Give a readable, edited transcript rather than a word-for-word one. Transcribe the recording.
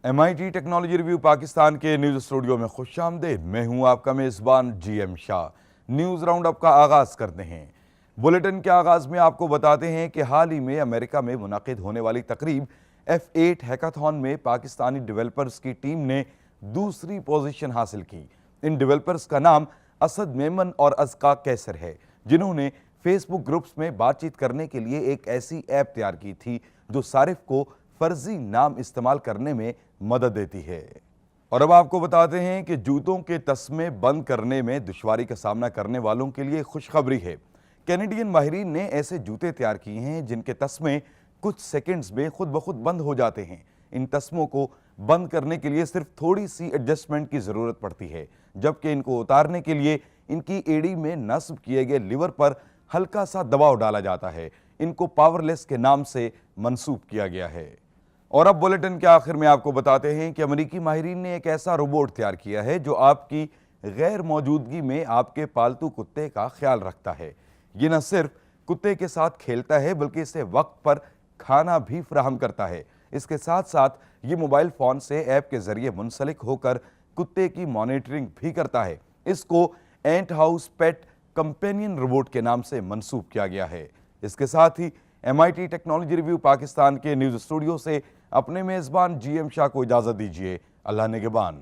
MIT technology review Pakistan के news studio में खुशामदीद। मैं हूं आपका मेजबान GM Shah. News round up का आगाज करते हैं। बुलेटिन के आगाज में आपको बताते हैं कि हाल ही में अमेरिका में मुनाकिद होने वाली तकरीब F8 हैकाथॉन में पाकिस्तानी डेवलपर्स की टीम ने दूसरी पोजीशन हासिल की। इन डेवलपर्स का नाम असद मेमन और अज़का कैसर है, जिन्होंने फेसबुक ग्रुप्स में बातचीत करने के लिए एक ऐसी ऐप तैयार की थी जो सारिफ को फर्जी नाम इस्तेमाल करने में मदद देती है। और अब आपको बताते हैं कि जूतों के तस्मे बंद करने में दुश्वारी का सामना करने वालों के लिए खुशखबरी है। कैनेडियन माहिरीन ने ऐसे जूते तैयार किए हैं जिनके तस्मे कुछ सेकंड्स में खुद ब खुद बंद हो जाते हैं। इन तस्मों को बंद करने के लिए सिर्फ थोड़ी सी एडजस्टमेंट की जरूरत पड़ती है, जबकि इनको उतारने के लिए इनकी एड़ी में नस्ब किए गए लीवर पर हल्का सा दबाव डाला जाता है। इनको पावरलेस के नाम से मंसूब किया गया है। और अब बुलेटिन के आखिर में आपको बताते हैं कि अमेरिकी माहिरीन ने एक ऐसा रोबोट तैयार किया है जो आपकी गैर मौजूदगी में आपके पालतू कुत्ते का ख्याल रखता है। ये न सिर्फ कुत्ते के साथ खेलता है बल्कि इसे वक्त पर खाना भी फराहम करता है। इसके साथ साथ ये मोबाइल फ़ोन से ऐप के जरिए मुंसलिक होकर कुत्ते की मॉनिटरिंग भी करता है। इसको एंट हाउस पेट कंपेनियन रोबोट के नाम से मंसूब किया गया है। इसके साथ ही MIT टेक्नोलॉजी रिव्यू पाकिस्तान के न्यूज स्टूडियो से अपने मेजबान GM शाह को इजाजत दीजिए। अल्लाह निगहबान।